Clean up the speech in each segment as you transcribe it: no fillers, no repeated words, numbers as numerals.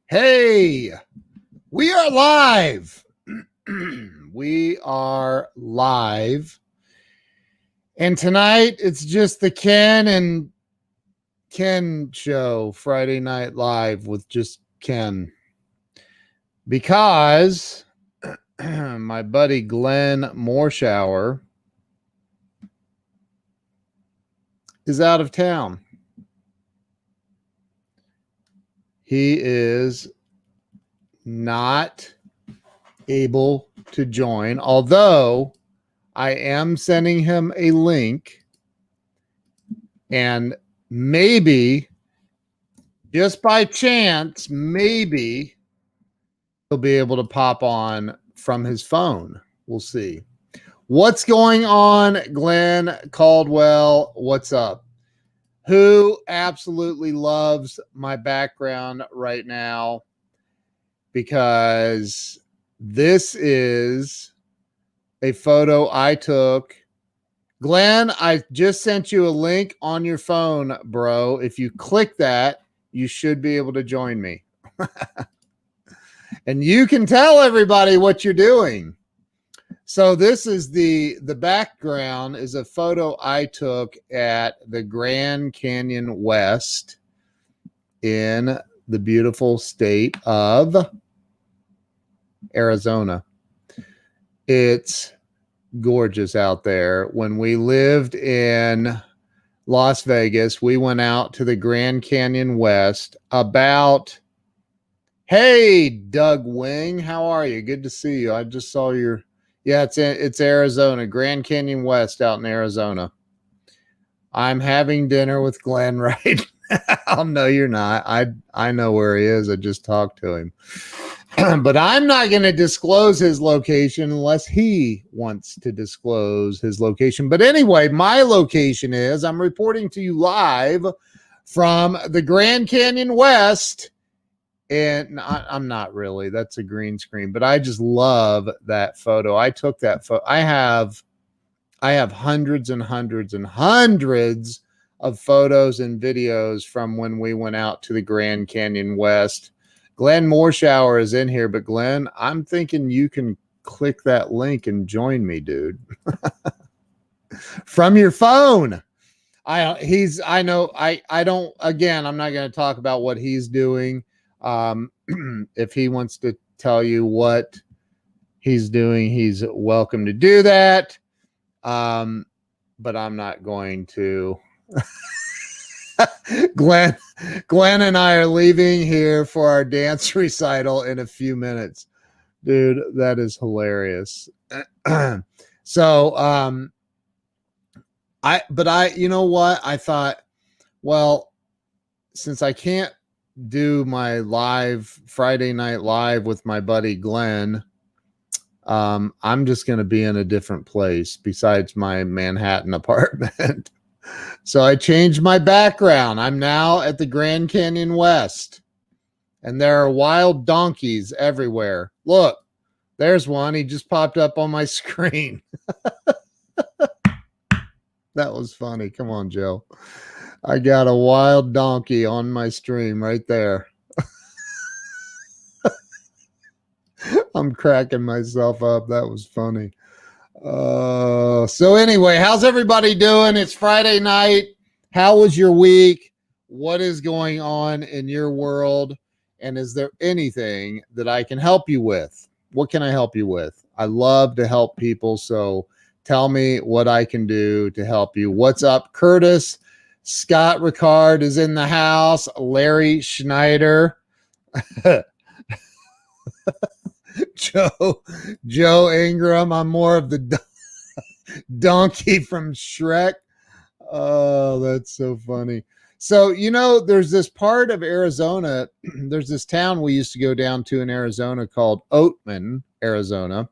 Hey, we are live. We are live. And tonight it's just the Ken and Ken show, Friday Night Live with just Ken. Because my buddy Glenn Morshower is out of town. He is not able to join, although I am sending him a link, and maybe, just by chance, maybe he'll be able to pop on from his phone. We'll see. What's going on, Glenn Caldwell? What's up? Who absolutely loves my background right now? Because this is a photo I took. Glenn, I just sent you a link on your phone, bro. If you click that, you should be able to join me. And you can tell everybody what you're doing. So this is the background is a photo I took at the Grand Canyon West in the beautiful state of Arizona. It's gorgeous out there. When we lived in Las Vegas, we went out to the Grand Canyon West about, hey, Doug Wing, how are you? Good to see you. I just saw your, yeah, it's Arizona, Grand Canyon West out in Arizona. I'm having dinner with Glenn right now. No, you're not. I know where he is. I just talked to him. But I'm not going to disclose his location unless he wants to disclose his location. But anyway, my location is, I'm reporting to you live from the Grand Canyon West. And I'm not really, that's a green screen, but I just love that photo. I took that photo. I have hundreds and hundreds and hundreds of photos and videos from when we went out to the Grand Canyon West. Glenn Morshower is in here, but Glenn, I'm thinking you can click that link and join me, dude. From your phone. I'm not going to talk about what he's doing. If he wants to tell you what he's doing, he's welcome to do that. But I'm not going to. Glenn and I are leaving here for our dance recital in a few minutes. Dude, that is hilarious. So, you know what? I thought, well, since I can't do my live Friday Night Live with my buddy Glenn, I'm just going to be in a different place besides my Manhattan apartment. So I changed my background. I'm now at the Grand Canyon West, and there are wild donkeys everywhere. Look, there's one. He just popped up on my screen. That was funny. Come on, Joe. I got a wild donkey on my stream right there. I'm cracking myself up. That was funny. So anyway, how's everybody doing? It's Friday night. How was your week? What is going on in your world? And is there anything that I can help you with? What can I help you with? I love to help people. So tell me what I can do to help you. What's up, Curtis? Scott Ricard is in the house. Larry Schneider. Joe Ingram. I'm more of the donkey from Shrek. Oh, that's so funny. So, you know, there's this part of Arizona. There's this town we used to go down to in Arizona called Oatman, Arizona.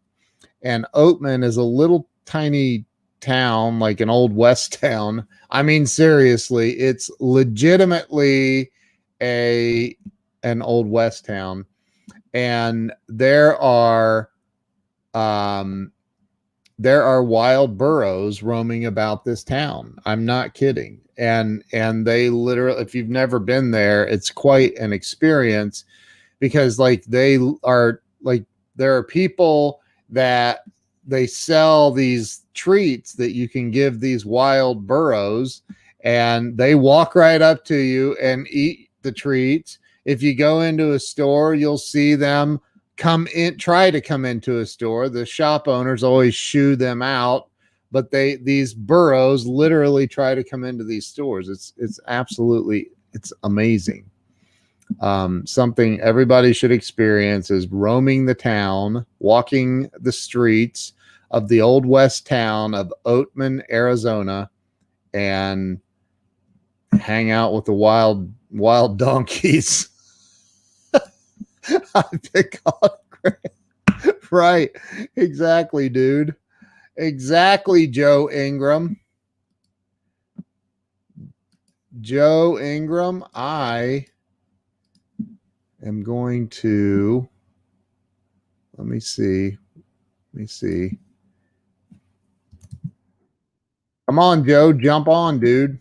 And Oatman is a little tiny town, like an old West town. I mean, seriously, it's legitimately an old West town. And there are wild burros roaming about this town. I'm not kidding. And they literally, if you've never been there, it's quite an experience because like they are like, there are people that they sell these treats that you can give these wild burros, and they walk right up to you and eat the treats. If you go into a store, you'll see them try to come into a store. The shop owners always shoo them out, but these burros literally try to come into these stores. It's absolutely, it's amazing. Something everybody should experience is roaming the town, walking the streets of the old west town of Oatman, Arizona, and hang out with the wild donkeys. I pick on right. Exactly, dude. Exactly, Joe Ingram. Joe Ingram, I am going to, let me see. Come on, Joe, jump on, dude.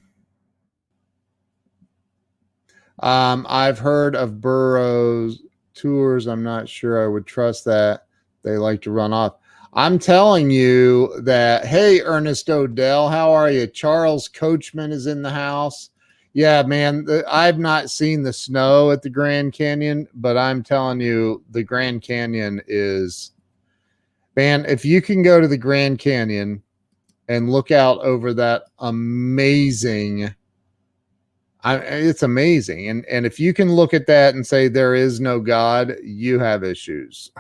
I've heard of Burroughs tours. I'm not sure I would trust that. They like to run off. I'm telling you that, hey, Ernest Odell, how are you? Charles Coachman is in the house. Yeah, man, I've not seen the snow at the Grand Canyon, but I'm telling you, the Grand Canyon is, man, if you can go to the Grand Canyon and look out over that amazing, it's amazing. And if you can look at that and say there is no God, you have issues.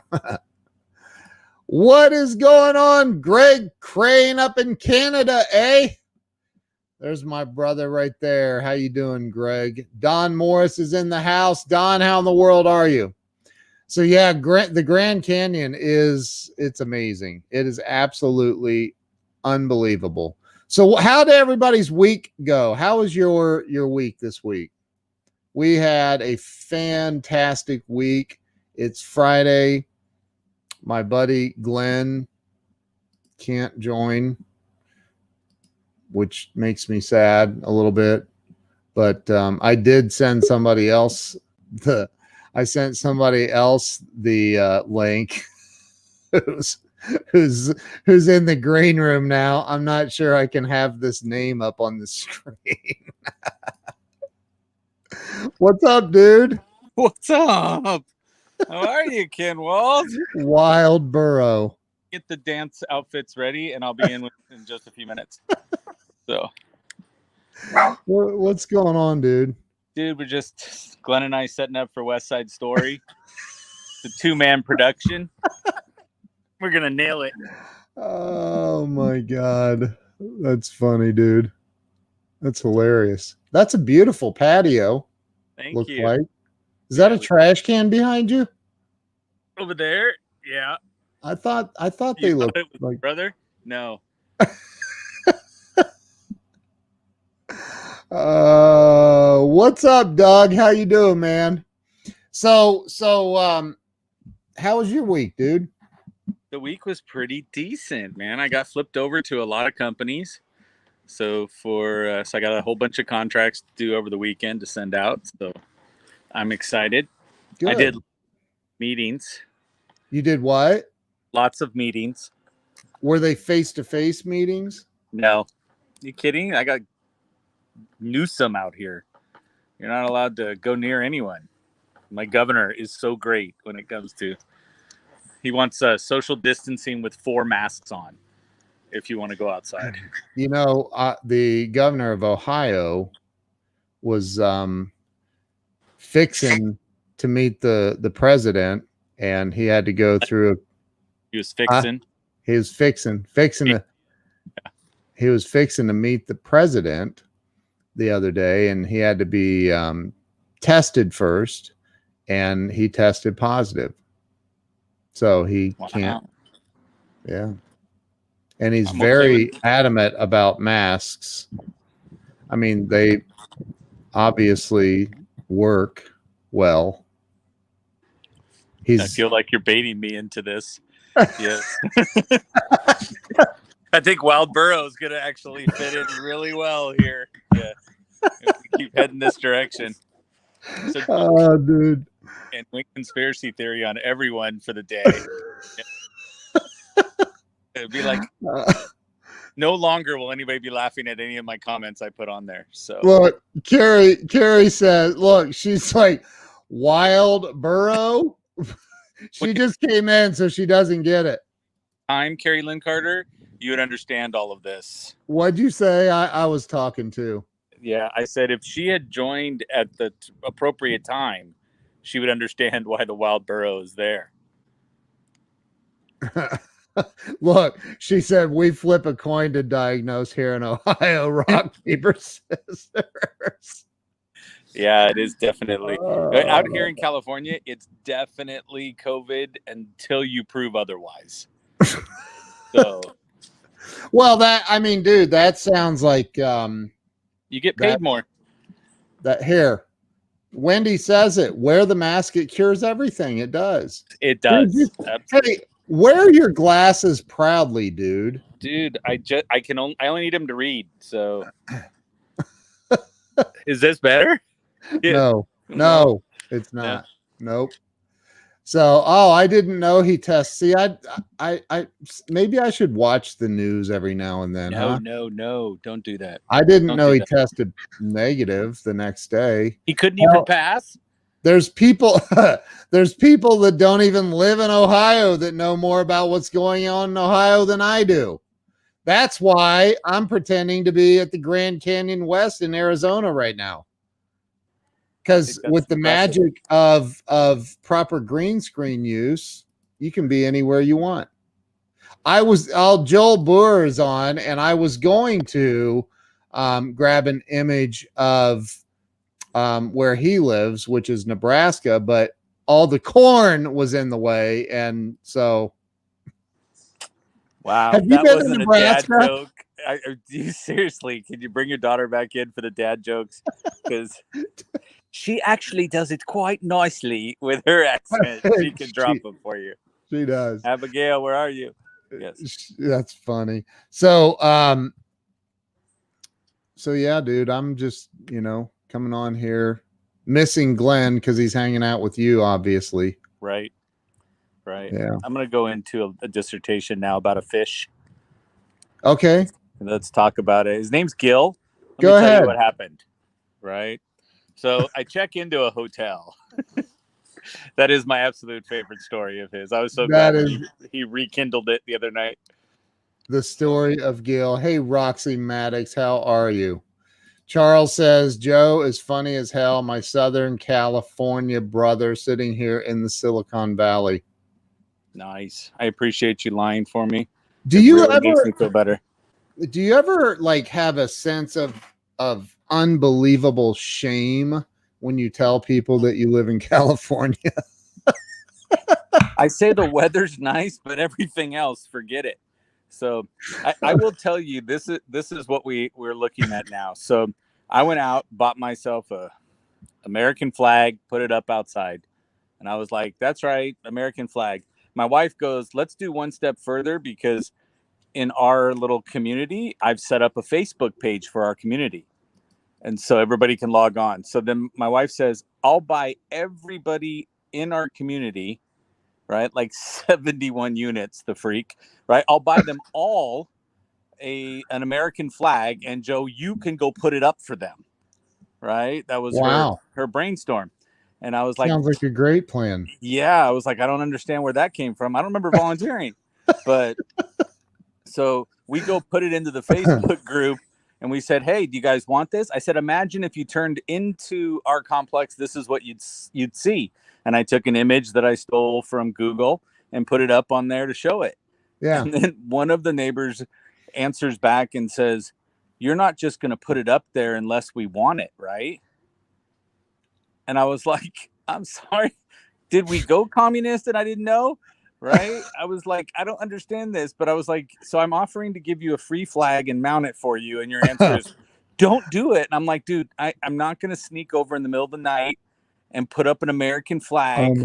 What is going on, Greg Crane up in Canada, eh? There's my brother right there. How you doing, Greg? Don Morris is in the house. Don, how in the world are you? So yeah, the Grand Canyon it's amazing. It is absolutely unbelievable. So how did everybody's week go? How was your week this week? We had a fantastic week. It's Friday. My buddy Glenn can't join, which makes me sad a little bit. But I did send somebody else the link who's in the green room now. I'm not sure I can have this name up on the screen. What's up, dude? What's up? How are you, Ken Wald? Wild Burrow. Get the dance outfits ready, and I'll be in just a few minutes. So, what's going on, dude? Dude, we're just Glenn and I setting up for West Side Story, the 2-man production. We're gonna nail it. Oh my god, that's funny, dude. That's hilarious. That's a beautiful patio. Thank you. Like, is that a trash can behind you? Over there? Yeah. I thought they looked like brother. No. What's up, Doug? How you doing, man? So how was your week, dude? The week was pretty decent, man. I got flipped over to a lot of companies. So I got a whole bunch of contracts to do over the weekend to send out. So I'm excited. Good. I did meetings. You did what? Lots of meetings. Were they face-to-face meetings? No. You kidding? I got Newsom out here. You're not allowed to go near anyone. My governor is so great when it comes to. He wants social distancing with 4 masks on if you want to go outside. You know, the governor of Ohio was fixing to meet the president, and he had to go through. He was fixing. He was fixing to meet the president the other day, and he had to be tested first, and he tested positive. So he can't. Yeah. And he's very adamant about masks. I mean, they obviously work well. I feel like you're baiting me into this. Yes. I think Wild Burrow is going to actually fit in really well here. Yeah. If we keep heading this direction. So, dude. and went conspiracy theory on everyone for the day. It'd be like, no longer will anybody be laughing at any of my comments I put on there. So look, Carrie says, look, she's like, wild burrow. She just came in, so she doesn't get it. I'm Carrie Lynn Carter. You would understand all of this. What'd you say? I was talking to. Yeah, I said if she had joined at the appropriate time, she would understand why the wild burrow is there. Look, she said we flip a coin to diagnose here in Ohio. Rock, paper, scissors. Yeah, it is definitely. Out here in California, it's definitely COVID until you prove otherwise. So, well, dude, that sounds like you get paid more. That here, Wendy says it. Wear the mask; it cures everything. It does. It does. Dude, hey, wear your glasses proudly, dude. Dude, I only need them to read. So, is this better? Yeah. No, it's not. Yeah. Nope. So, I didn't know he tests. See, I maybe I should watch the news every now and then. No, don't do that. I didn't know he tested negative the next day. He couldn't even pass. There's people that don't even live in Ohio that know more about what's going on in Ohio than I do. That's why I'm pretending to be at the Grand Canyon West in Arizona right now. Because with the magic of proper green screen use, you can be anywhere you want. Joel Boer is on, and I was going to grab an image of where he lives, which is Nebraska, but all the corn was in the way, and so. Wow, have you been to Nebraska? A dad joke. Seriously, can you bring your daughter back in for the dad jokes? Because she actually does it quite nicely with her accent. She can drop them for you. She does. Abigail, where are you? Yes, that's funny. So, yeah, dude, I'm just coming on here, missing Glenn because he's hanging out with you, obviously. Right. Yeah. I'm gonna go into a dissertation now about a fish. Okay. Let's talk about it. His name's Gil. Go ahead. Tell you what happened. Right. So I check into a hotel. That is my absolute favorite story of his. I was so glad he rekindled it the other night. The story of Gil. Hey, Roxy Maddox, how are you? Charles says, Joe is funny as hell. My Southern California brother sitting here in the Silicon Valley. Nice. I appreciate you lying for me. Do you ever makes me feel better? Do you ever have a sense of unbelievable shame when you tell people that you live in California? I say the weather's nice, but everything else, forget it. So I will tell you, this is what we're looking at now. So I went out, bought myself a American flag, put it up outside. And I was like, that's right, American flag. My wife goes, let's do one step further, because in our little community, I've set up a Facebook page for our community. And so everybody can log on. So then my wife says, I'll buy everybody in our community, right? Like 71 units, the freak, right? I'll buy them all an American flag, and Joe, you can go put it up for them, right? That was her brainstorm. And I was like, sounds like a great plan. Yeah, I was like, I don't understand where that came from. I don't remember volunteering. But so we go put it into the Facebook group, and we said, hey, do you guys want this? I said, imagine if you turned into our complex, this is what you'd see. And I took an image that I stole from Google and put it up on there to show it. Yeah. And then one of the neighbors answers back and says, you're not just going to put it up there unless we want it, right? And I was like, I'm sorry. Did we go communist and I didn't know? Right? I was like, I don't understand this. But I was like, so I'm offering to give you a free flag and mount it for you. And your answer is, don't do it. And I'm like, dude, I'm not going to sneak over in the middle of the night and put up an American flag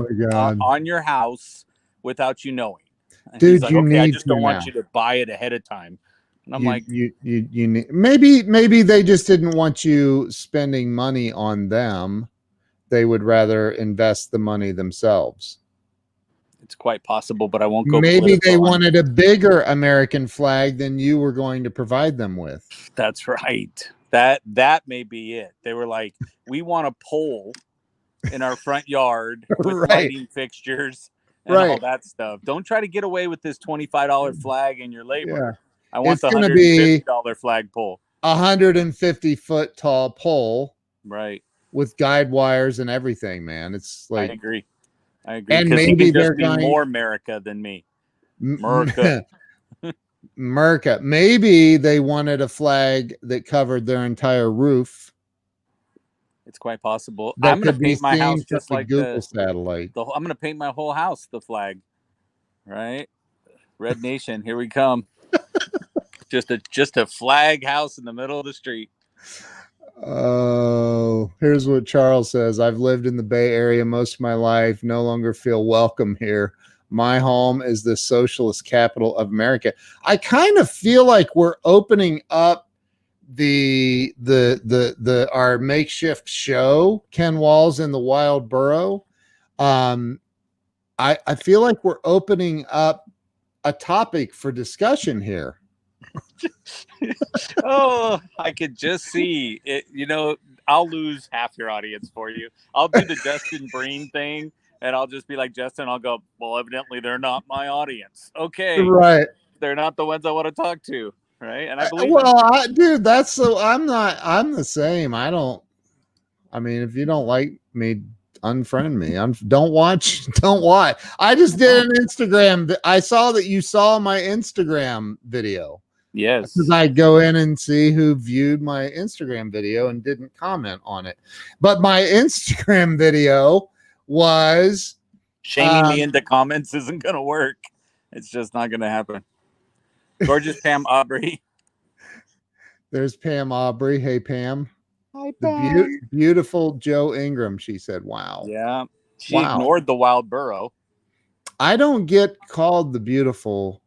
on your house without you knowing. And dude, he's like, okay, I just don't want you to buy it ahead of time. And I'm like, you need, maybe they just didn't want you spending money on them. they would rather invest the money themselves. It's quite possible, but I won't go Maybe they political on wanted a bigger American flag than you were going to provide them with. That's right. That may be it. They were like, we want a pole in our front yard with Right. lighting fixtures and all Right. that stuff. Don't try to get away with this $25 flag in your labor. Yeah. I want It's the going to be $150 flagpole. 150-foot tall pole Right. with guide wires and everything, man. It's I like, agree. and Because he maybe can they're just be going more America than me. America. America. Maybe they wanted a flag that covered their entire roof. It's quite possible. That I'm going could to be paint my seen house from just the like Google satellite. I'm going to paint my whole house the flag. Right? Red Nation, here we come. just a flag house in the middle of the street. Oh, here's what Charles says. I've lived in the Bay Area most of my life, no longer feel welcome here. My home is the socialist capital of America. I kind of feel like we're opening up our makeshift show, Ken Walls in the Wild Burrow. I feel like we're opening up a topic for discussion here. Oh, I could just see it. I'll lose half your audience for you. I'll do the Justin Breen thing, and I'll just be like, Justin, I'll go, well, evidently they're not my audience. Okay. Right. They're not the ones I want to talk to. Right. And I believe dude, I'm the same. I mean, if you don't like me, unfriend me. Don't watch. I just did an Instagram. I saw that you saw my Instagram video. Yes. Because I go in and see who viewed my Instagram video and didn't comment on it. But my Instagram video was shaming me into comments isn't going to work. It's just not going to happen. Gorgeous Pam Aubrey. There's Pam Aubrey. Hey, Pam. Hi, Pam. The beautiful Joe Ingram, she said. Wow. Yeah. She ignored the Wild Burrow. I don't get called the beautiful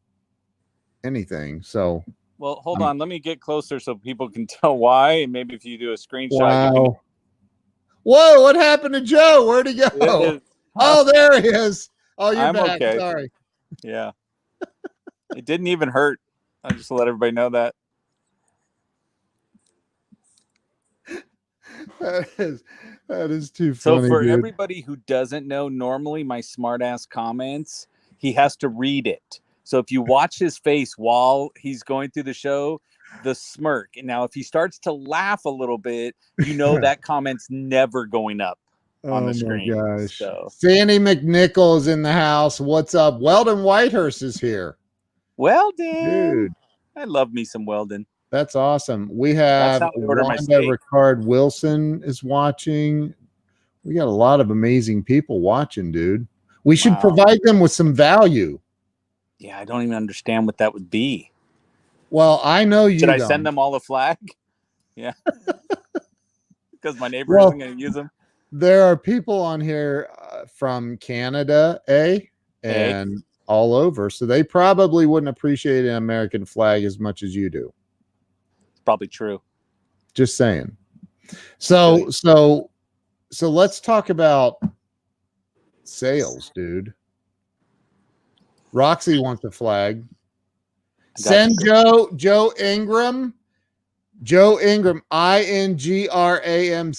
anything. So, well, hold on. Let me get closer so people can tell why. And maybe if you do a screenshot. Wow. Whoa, what happened to Joe? Where'd he go? Oh, there he is. Oh, you're back. Okay. Sorry. Yeah. It didn't even hurt. I just let everybody know that. That is too So funny. for everybody who doesn't know, normally my smartass comments, he has to read it. So if you watch his face while he's going through the show, the smirk. And now if he starts to laugh a little bit, that comment's never going up on the screen. Oh my gosh. So. Sandy McNichol is in the house. What's up? Weldon Whitehurst is here. Weldon. Dude. I love me some Weldon. That's awesome. We have Wanda Ricard Wilson is watching. We got a lot of amazing people watching, dude. We should provide them with some value. Yeah, I don't even understand what that would be. Well, I know you. Should I send them all a flag? Yeah. Because my neighbor isn't going to use them. There are people on here from Canada, and all over. So they probably wouldn't appreciate an American flag as much as you do. Probably true. Just saying. So let's talk about sales, dude. Roxy wants a flag. Send Joe Ingram. Joe Ingram, INGRAM.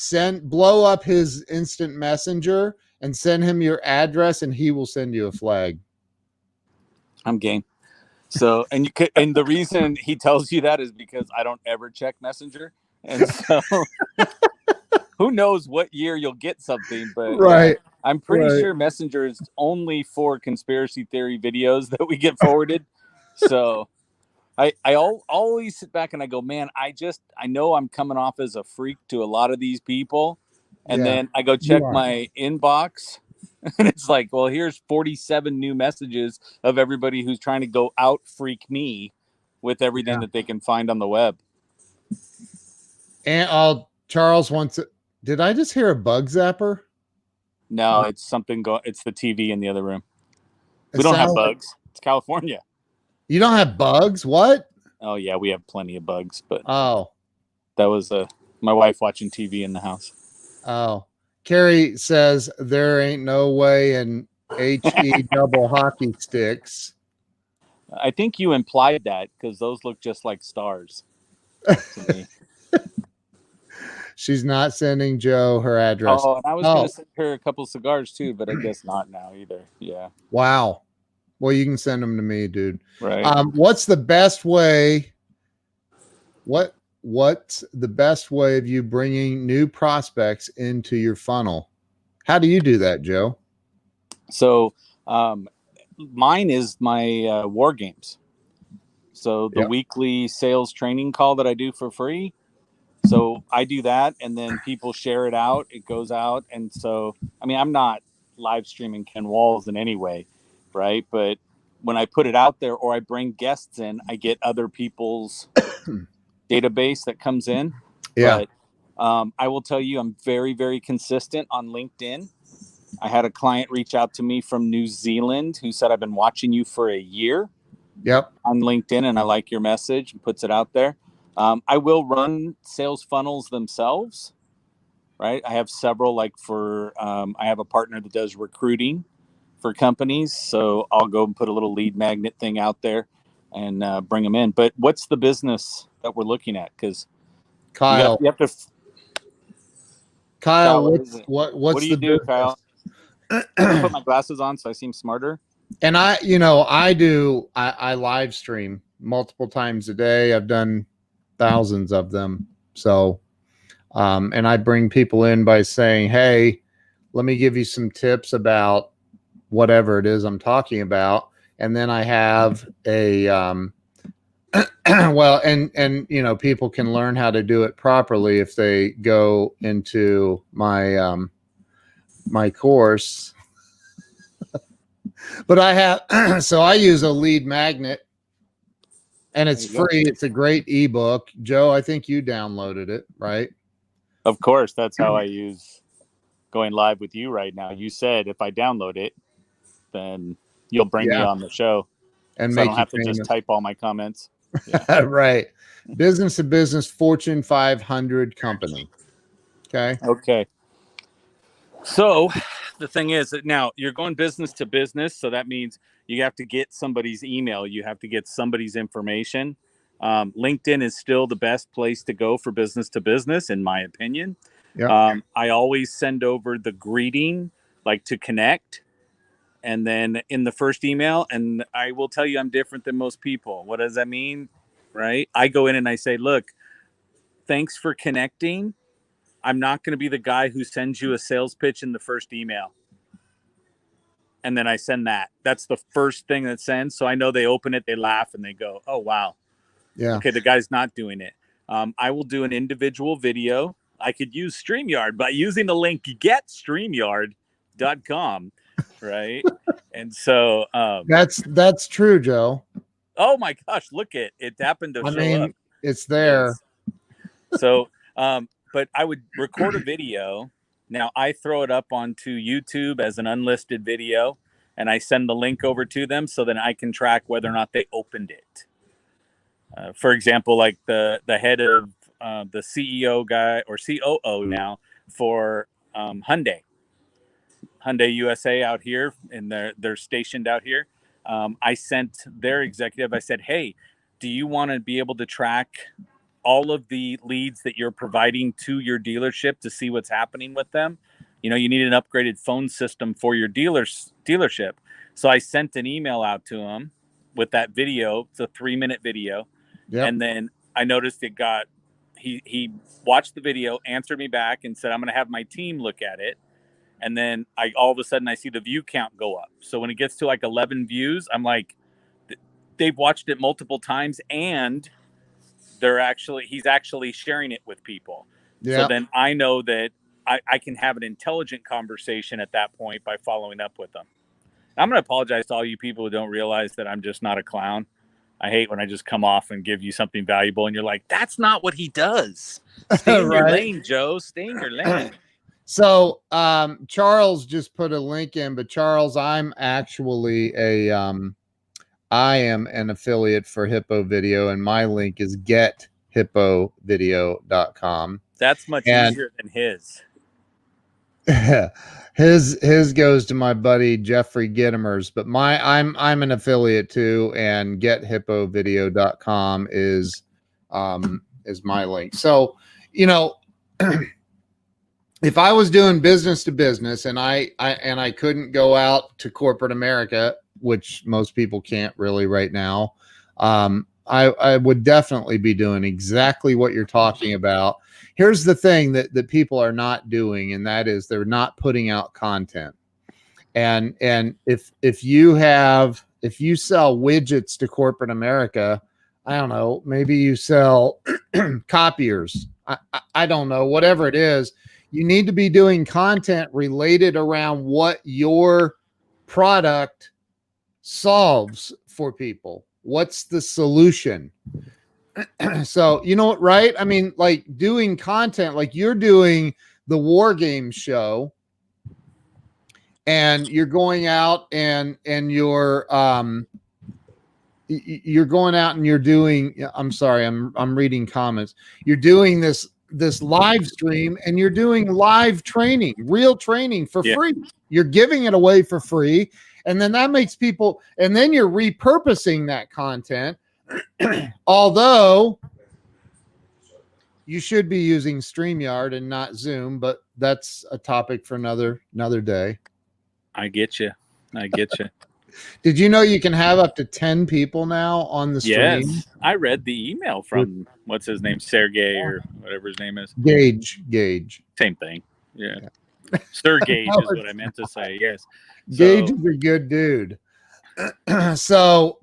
blow up his instant messenger and send him your address, and he will send you a flag. I'm game. So, and the reason he tells you that is because I don't ever check Messenger, and so who knows what year you'll get something. But right, I'm pretty sure Messenger is only for conspiracy theory videos that we get forwarded. So, I always sit back and I go, man, I know I'm coming off as a freak to a lot of these people, and then I go check my inbox. And it's like, well, here's 47 new messages of everybody who's trying to go out freak me with everything that they can find on the web. And Charles wants it. Did I just hear a bug zapper? No, it's something. It's the TV in the other room. We don't have bugs. It's California. You don't have bugs? What? Oh yeah, we have plenty of bugs. But that was my wife watching TV in the house. Oh. Carrie says there ain't no way in HE double hockey sticks. I think you implied that because those look just like stars to me. She's not sending Joe her address. Oh, and I was Oh, gonna send her a couple cigars too, but I guess not now either. Yeah. wow. Well, you can send them to me, dude. Right. What's the best way? What's the best way of you bringing new prospects into your funnel? How do you do that, Joe? So, mine is my war games. So the Yep. weekly sales training call that I do for free. So I do that, and then people share it out. It goes out, and so I mean, I'm not live streaming Ken Walls in any way, right? But when I put it out there, or I bring guests in, I get other people's database that comes in. Yeah. But I will tell you, I'm very, very consistent on LinkedIn. I had a client reach out to me from New Zealand who said, I've been watching you for a year Yep. on LinkedIn and I like your message, and puts it out there. I will run sales funnels themselves, right? I have several, like I have a partner that does recruiting for companies. So I'll go and put a little lead magnet thing out there and bring them in. But what's the business that we're looking at? Because Kyle. you have to. Kyle, What is it? what's What do you the do, business? Kyle? I have to put my glasses on so I seem smarter. And I live stream multiple times a day. I've done thousands of them. So, and I bring people in by saying, hey, let me give you some tips about whatever it is I'm talking about. And then I have a, well, and, people can learn how to do it properly if they go into my, my course. But I have, so I use a lead magnet and it's free. It's a great ebook. Joe, I think you downloaded it, right? Of course, that's how I use going live with you right now. You said if I download it, then you'll bring me on the show, and so I make don't you have to just type all my comments. Yeah. Right. Business to business, Fortune 500 company. Okay. Okay. So the thing is that now you're going business to business. So that means you have to get somebody's email. You have to get somebody's information. LinkedIn is still the best place to go for business to business, in my opinion. Yeah. I always send over the greeting, like to connect. And then in the first email, and I will tell you, I'm different than most people. What does that mean? Right? I go in and I say, look, thanks for connecting. I'm not going to be the guy who sends you a sales pitch in the first email. And then I send that. That's the first thing that sends. So I know they open it, they laugh, and they go, oh, wow. Yeah. Okay, the guy's not doing it. I will do an individual video. I could use StreamYard by using the link getstreamyard.com, right? And so that's true, Joe. oh my gosh, look it happened to show up. It's there. Yes. So but I would record a video. Now I throw it up onto YouTube as an unlisted video, and I send the link over to them so that I can track whether or not they opened it. For example, like the head of the CEO guy or COO now for Hyundai USA out here, and they're stationed out here. I sent their executive. I said, "Hey, do you want to be able to track all of the leads that you're providing to your dealership to see what's happening with them? You know, you need an upgraded phone system for your dealership." So I sent an email out to him with that video. It's a 3-minute video. Yep. And then I noticed it got, he watched the video, answered me back and said, I'm going to have my team look at it. And then all of a sudden I see the view count go up. So when it gets to like 11 views, I'm like, they've watched it multiple times and he's actually sharing it with people. Yeah. So then I know that I can have an intelligent conversation at that point by following up with them. I'm going to apologize to all you people who don't realize that I'm just not a clown. I hate when I just come off and give you something valuable and you're like, that's not what he does. Stay in your lane, Joe. Stay in your lane. So Charles just put a link in, but Charles, I'm actually I am an affiliate for Hippo Video, and my link is gethippovideo.com. That's much easier than his. his goes to my buddy Jeffrey Gittimers, but I'm an affiliate too, and gethippovideo.com is my link. So, you know, if I was doing business to business and I couldn't go out to corporate America, which most people can't really right now, I would definitely be doing exactly what you're talking about. Here's the thing that people are not doing, and that is they're not putting out content. And if you sell widgets to corporate America, I don't know, maybe you sell copiers. I don't know, whatever it is, you need to be doing content related around what your product solves for people. What's the solution? So, you know what, right? I mean, like doing content, like you're doing the war game show and you're going out and you're going out and you're doing, I'm sorry, I'm reading comments. You're doing this live stream and you're doing live training, real training for free. You're giving it away for free. And then that makes people, and then you're repurposing that content. Although you should be using StreamYard and not Zoom, but that's a topic for another day. I get you. Did you know you can have up to 10 people now on the stream? Yes, I read the email from what's his name, Sergey or whatever his name is. Gage. Same thing. Yeah. Sir Gage is what I meant to say. Yes. Gage is a good dude. So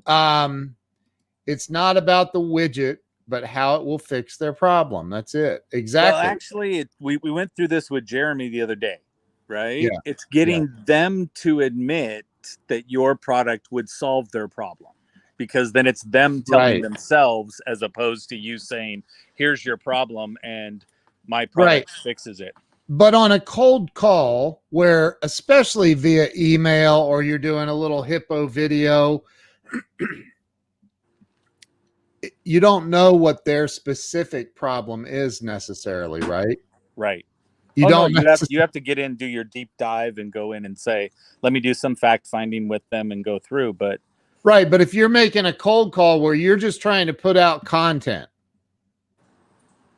it's not about the widget, but how it will fix their problem. That's it. Exactly. Well, actually, we went through this with Jeremy the other day, right? Yeah. It's getting them to admit that your product would solve their problem, because then it's them telling themselves as opposed to you saying, here's your problem and my product fixes it. But on a cold call, where especially via email or you're doing a little hippo video, you don't know what their specific problem is necessarily, right? Right. You have to get in, do your deep dive and go in and say, let me do some fact finding with them and go through. But but if you're making a cold call where you're just trying to put out content,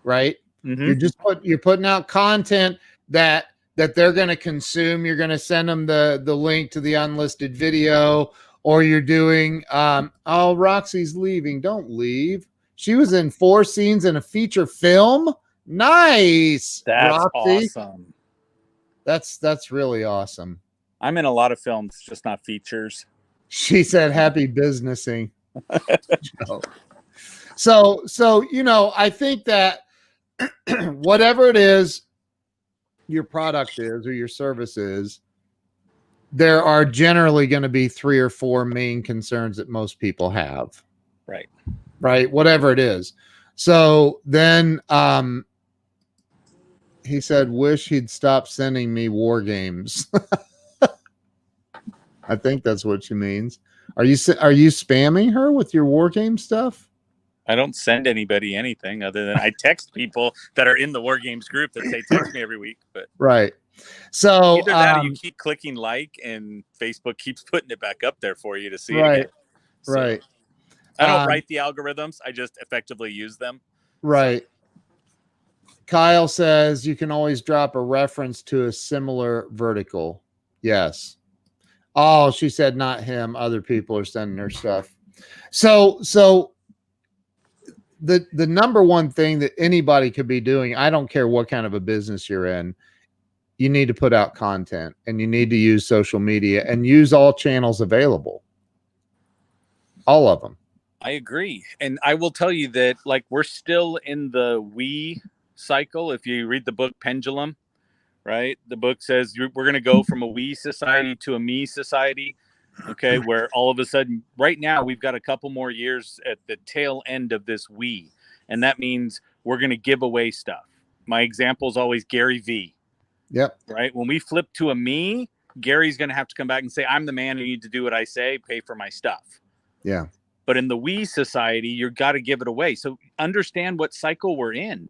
right? Mm-hmm. You're putting out content that they're going to consume. You're going to send them the link to the unlisted video, or you're doing, oh, Roxy's leaving. Don't leave. She was in 4 scenes in a feature film. Nice. That's Roxy. awesome. That's really awesome. I'm in a lot of films, just not features. She said, happy businessing. So, you know, I think that whatever it is your product is or your service is, there are generally going to be 3 or 4 main concerns that most people have. Right. Whatever it is. So then he said, wish he'd stop sending me war games. I think that's what she means. Are you spamming her with your war game stuff? I don't send anybody anything other than I text people that are in the War Games group that say text me every week. But so either that or you keep clicking like and Facebook keeps putting it back up there for you to see it again. So, I don't write the algorithms. I just effectively use them. Right. Kyle says you can always drop a reference to a similar vertical. Yes. Oh, she said not him. Other people are sending her stuff. So the number one thing that anybody could be doing, I don't care what kind of a business you're in, you need to put out content and you need to use social media and use all channels available. All of them. I agree. And I will tell you that, like, we're still in the we cycle. If you read the book Pendulum, right? The book says we're going to go from a we society to a me society. Okay. Where all of a sudden right now we've got a couple more years at the tail end of this we. And that means we're going to give away stuff. My example is always Gary V. Yep. Right. When we flip to a me, Gary's going to have to come back and say, I'm the man who needs to do what I say, pay for my stuff. Yeah. But in the we society, you've got to give it away. So understand what cycle we're in.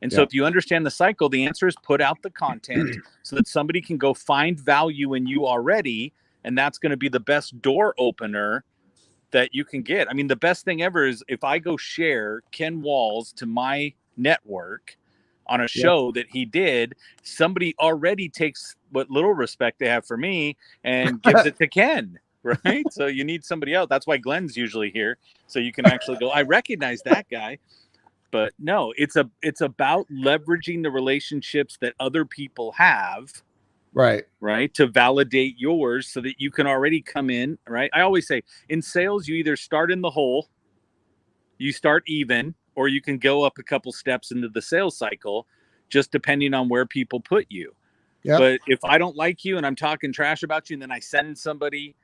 And so if you understand the cycle, the answer is put out the content so that somebody can go find value in you already. And that's going to be the best door opener that you can get. I mean, the best thing ever is if I go share Ken Walls to my network on a show that he did, somebody already takes what little respect they have for me and gives it to Ken. Right. So you need somebody else. That's why Glenn's usually here. So you can actually go, I recognize that guy. But no, it's about leveraging the relationships that other people have, right, to validate yours so that you can already come in, right? I always say in sales, you either start in the hole, you start even, or you can go up a couple steps into the sales cycle, just depending on where people put you. Yep. But if I don't like you and I'm talking trash about you, and then I send somebody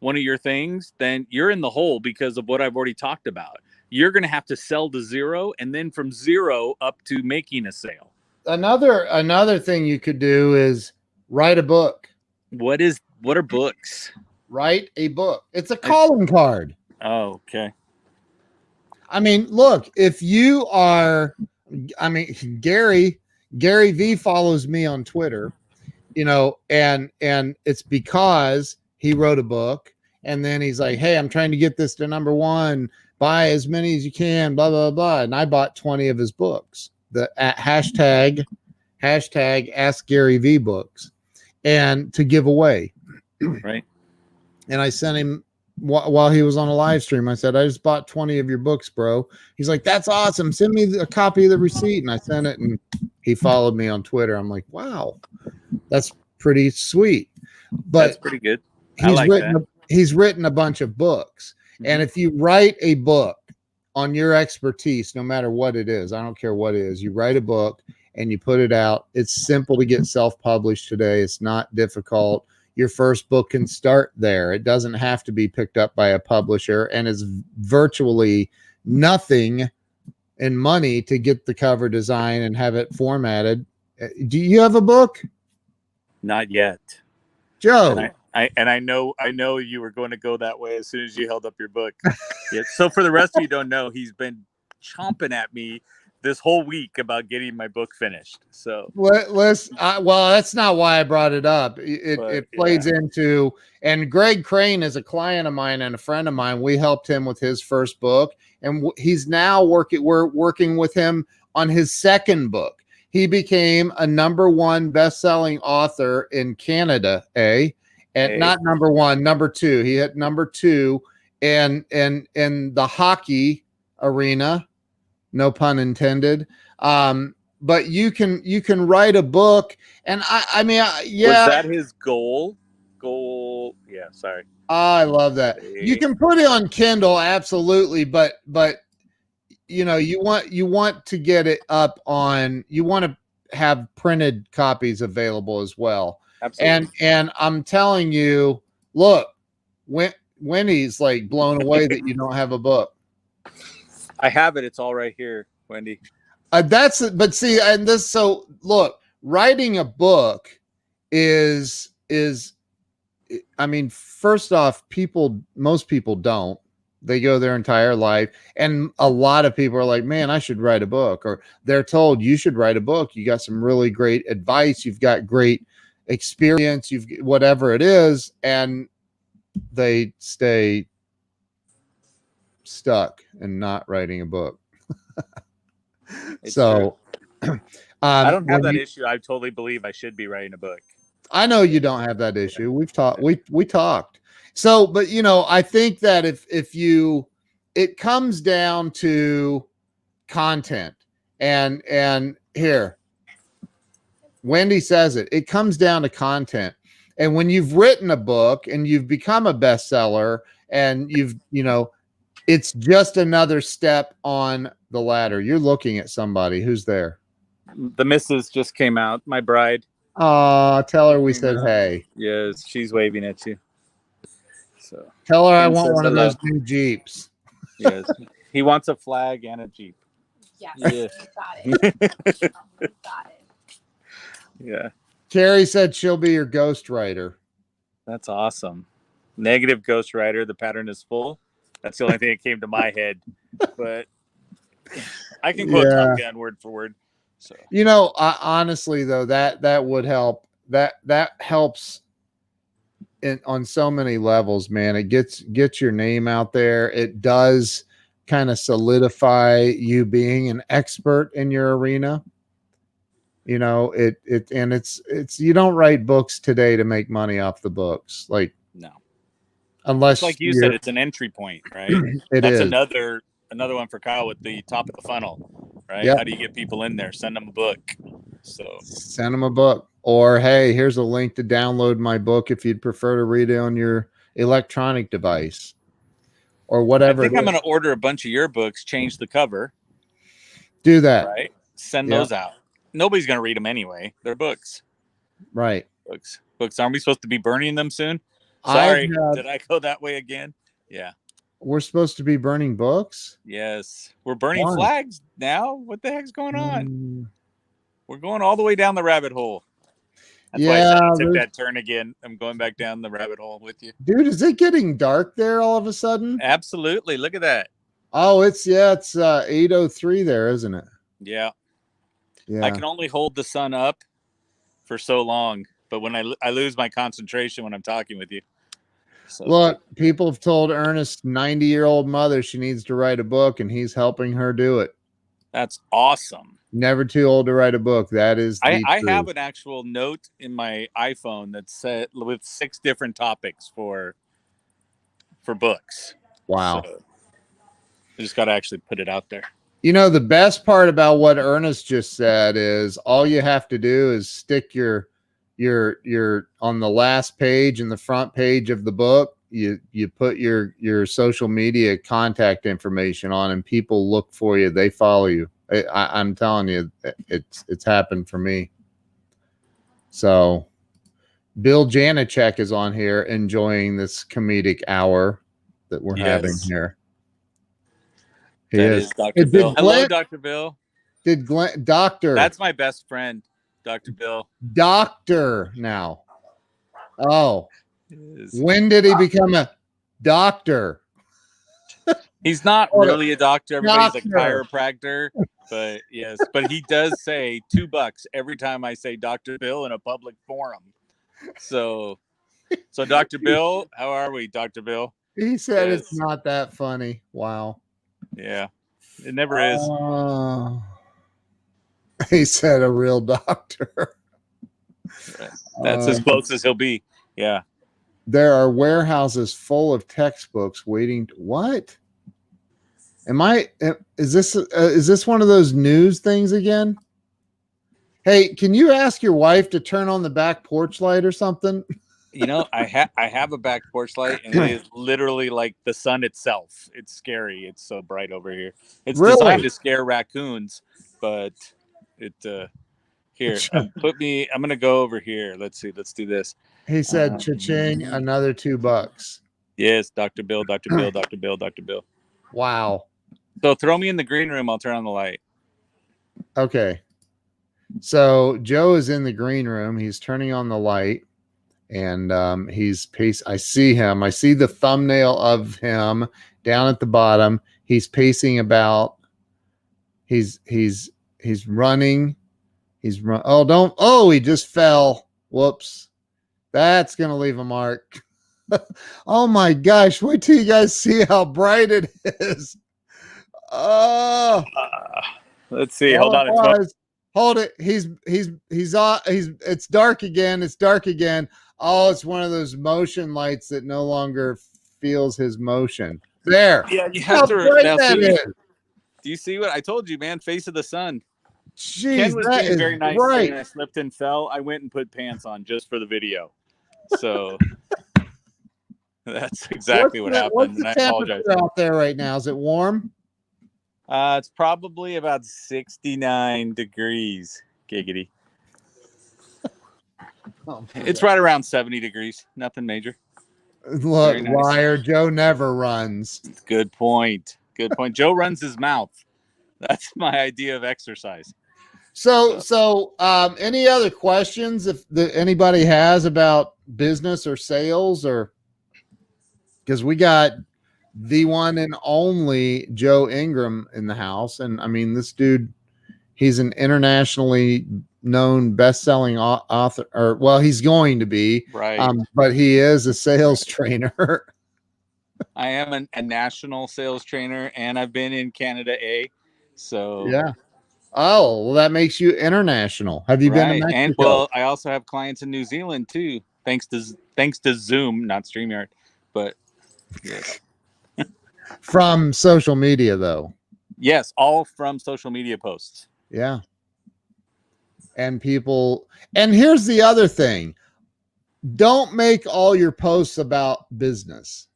one of your things, then you're in the hole because of what I've already talked about. You're going to have to sell to zero, and then from zero up to making a sale. Another thing you could do is write a book. What are books? Write a book. It's a calling card. Oh, okay. I mean, look, if you are, I mean, Gary V follows me on Twitter, you know, and it's because he wrote a book, and then he's like, hey, I'm trying to get this to number one. Buy as many as you can, blah, blah, blah. And I bought 20 of his books, the hashtag Ask Gary V books, and to give away. Right. And I sent him while he was on a live stream. I said, I just bought 20 of your books, bro. He's like, that's awesome. Send me a copy of the receipt. And I sent it, and he followed me on Twitter. I'm like, wow, that's pretty sweet. But that's pretty good. He's written a bunch of books. And if you write a book on your expertise, no matter what it is, I don't care what it is, you write a book and you put it out. It's simple to get self-published today. It's not difficult. Your first book can start there. It doesn't have to be picked up by a publisher, and it's virtually nothing in money to get the cover design and have it formatted. Do you have a book? Not yet. Joe. And I know you were going to go that way as soon as you held up your book. Yeah. So for the rest of you don't know, he's been chomping at me this whole week about getting my book finished. So well, that's not why I brought it up. It plays into, and Greg Crane is a client of mine and a friend of mine. We helped him with his first book, and he's now we're working with him on his second book. He became a #1 best-selling author in Canada, and not #1, #2. He hit #2 in the hockey arena, no pun intended. But you can write a book, and I mean, yeah. Was that his goal? Yeah, sorry. I love that. You can put it on Kindle, absolutely, but you know, you want to get it up on. You want to have printed copies available as well. Absolutely. And I'm telling you, look, Wendy's like blown away that you don't have a book. I have it. It's all right here, Wendy. But see, and this, so look, writing a book is, I mean, first off, most people don't. They go their entire life, and a lot of people are like, man, I should write a book, or they're told you should write a book. You got some really great advice. You've got great experience. You've whatever it is, and they stay stuck and not writing a book. So I don't have that issue. I totally believe I should be writing a book. I know you don't have that issue. We've talked. We talked. So, but you know, I think that if it comes down to content, and here, Wendy says it comes down to content. And when you've written a book and you've become a bestseller, and it's just another step on the ladder. You're looking at somebody who's there. The missus just came out, my bride. Tell her we said hey. Yes, she's waving at you. So tell her I want one of those new Jeeps. Yes, he wants a flag and a Jeep. Yes. Got it. Got it. Yeah. Carrie said she'll be your ghostwriter. That's awesome. Negative ghostwriter. The pattern is full. That's the only thing that came to my head. But I can quote Top Gun word for word. So honestly though, that would help. That helps on so many levels, man. It gets your name out there. It does kind of solidify you being an expert in your arena. It's you don't write books today to make money off the books, like, no. unless It's like you you're said, it's an entry point, right? it That's is. another one for Kyle with the top of the funnel, right? Yep. How do you get people in there? Send them a book. So Send them a book, or hey, here's a link to download my book if you'd prefer to read it on your electronic device or I whatever. think I'm going to order a bunch of your books, change the cover, Do that. right? Send Yep. those out. Nobody's going to read them anyway. They're books. Right. Books. Aren't we supposed to be burning them soon? Sorry, did I go that way again? Yeah. We're supposed to be burning books? Yes. We're burning Why? flags now. What the heck's going on? Mm, We're going all the way down the rabbit hole. That's why I said I took that turn again. I'm going back down the rabbit hole with you. Dude, is it getting dark there all of a sudden? Absolutely. Look at that. Oh, it's 8:03 there, isn't it? Yeah. Yeah. I can only hold the sun up for so long, but when I lose my concentration when I'm talking with you. So. Look, people have told Ernest's 90-year-old mother she needs to write a book, and he's helping her do it. That's awesome. Never too old to write a book. That is I have an actual note in my iPhone that's set with 6 different topics for books. Wow. So I just got to actually put it out there. The best part about what Ernest just said is all you have to do is stick your on the last page and the front page of the book, you put your social media contact information on, and people look for you. They follow you. I'm telling you, it's happened for me. So Bill Janicek is on here enjoying this comedic hour that we're having here. He is Dr. Bill. Hello, Dr. Bill. Did Glenn, Doctor? That's my best friend, Dr. Bill. Doctor now. Oh, when did he become a doctor? He's not really a doctor. Everybody's a chiropractor, but yes, but he does say $2 every time I say Dr. Bill in a public forum. So Dr. Bill, how are we, Dr. Bill? He said it's not that funny. Wow. Yeah, it never is. He said a real doctor. That's as close as he'll be. Yeah. There are warehouses full of textbooks waiting. What? Is this one of those news things again? Hey, can you ask your wife to turn on the back porch light or something? I have a back porch light, and it is literally like the sun itself. It's scary. It's so bright over here. It's designed to scare raccoons, but it here. I'm gonna go over here. Let's see. Let's do this. He said, "Cha-ching! Another $2." Yes, Dr. Bill. Dr. Bill. Dr. Bill. Dr. Bill. Wow. So throw me in the green room. I'll turn on the light. Okay. So Joe is in the green room. He's turning on the light. And he's pacing. I see him. I see the thumbnail of him down at the bottom. He's pacing about. He's running. He just fell. Whoops. That's gonna leave a mark. Oh my gosh! Wait till you guys see how bright it is. Oh. Let's see. Hold on. Hold it. It's dark again. It's dark again. Oh, it's one of those motion lights that no longer feels his motion. There. Yeah, you have to. Now, do you see what I told you, man? Face of the sun. Jeez, Ken was being very nice. Right. I slipped and fell. I went and put pants on just for the video. So that's exactly what happened. What's the and I apologize. out there right now? Is it warm? It's probably about 69 degrees. Giggity. It's right around 70 degrees. Nothing major. Look, nice. Liar. Joe never runs. Good point. Good point. Joe runs his mouth. That's my idea of exercise. So, any other questions if anybody has about business or sales, or because we got the one and only Joe Ingram in the house, and I mean this dude, He's an internationally known best-selling author, or well, he's going to be, Right. but he is a sales trainer. I am a national sales trainer, and I've been in Canada A. So Yeah. Oh, well, that makes you international. Have you been to right, Mexico? and well, I also have clients in New Zealand too, thanks to Zoom, not StreamYard, but yes, From social media, though. yes, all from social media posts. Yeah. And people, and here's the other thing. Don't make all your posts about business.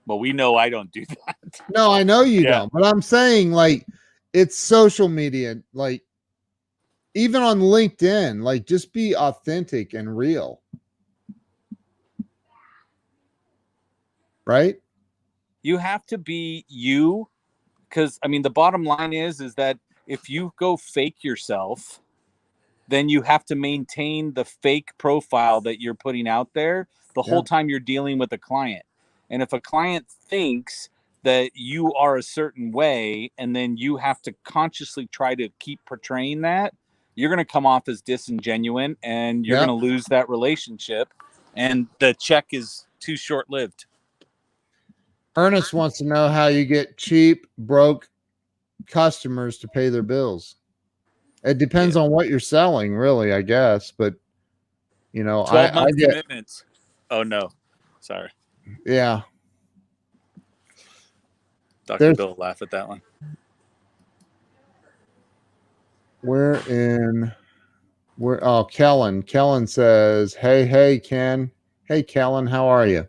But we know I don't do that. No, I know you Yeah. don't, but I'm saying like it's social media, like even on LinkedIn, like just be authentic and real. Right? You have to be you, because I mean the bottom line is that if you go fake yourself, then you have to maintain the fake profile that you're putting out there the whole time you're dealing with a client. And if a client thinks that you are a certain way, and then you have to consciously try to keep portraying that, you're going to come off as disingenuous, and you're going to lose that relationship, and the check is too short-lived. Ernest wants to know how you get cheap, broke customers to pay their bills. It depends on what you're selling, really, I guess. But, you know, 12-month commitments. Oh, no. Sorry. Yeah. Dr. Bill will laugh at that one. Kellen says, hey, Ken. Hey, Kellen, how are you?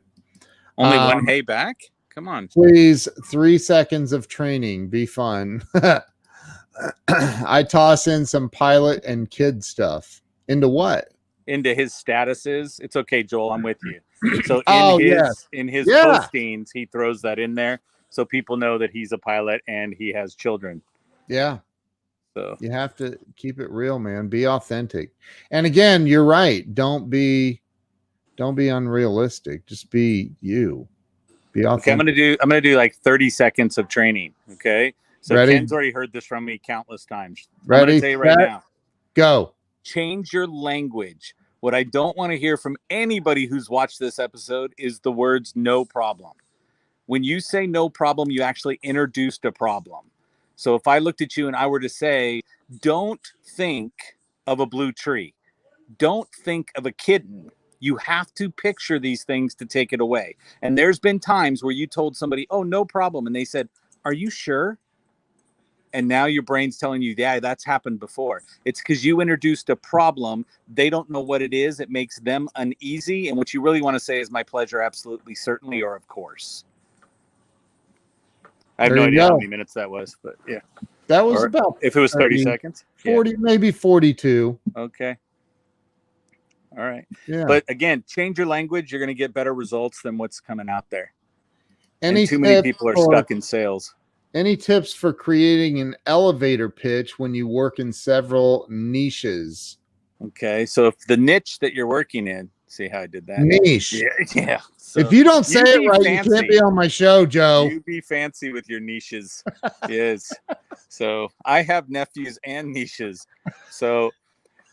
Only one hey back? Come on. Please, 3 seconds of training. Be fun. I toss in some pilot and kid stuff. Into what? Into his statuses. It's okay, Joel. I'm with you. So in his postings, he throws that in there so people know that he's a pilot and he has children. Yeah. So you have to keep it real, man. Be authentic. And again, you're right. Don't be unrealistic. Just be you. Be authentic. Okay, I'm gonna do like 30 seconds of training. Okay. So Ready? Ken's already heard this from me countless times. Ready? I'm gonna say it right now. Go. Change your language. What I don't want to hear from anybody who's watched this episode is the words no problem. When you say no problem, you actually introduced a problem. So if I looked at you and I were to say, don't think of a blue tree, don't think of a kitten, you have to picture these things to take it away. And there's been times where you told somebody, oh, no problem. And they said, are you sure? And now your brain's telling you, yeah, that's happened before. It's because you introduced a problem. They don't know what it is. It makes them uneasy. And what you really want to say is my pleasure, absolutely, certainly, or of course. I have no idea how many minutes that was, but yeah. That was about, if it was 30 seconds. 40, maybe 42. Okay. All right. Yeah. But again, change your language. You're going to get better results than what's coming out there. And too many people are stuck in sales. Any tips for creating an elevator pitch when you work in several niches? Okay. So if the niche that you're working in, see how I did that? Niche. Yeah. So if you don't say it right, you can't be on my show, Joe. You be fancy with your niches. Yes. So I have nephews and niches. So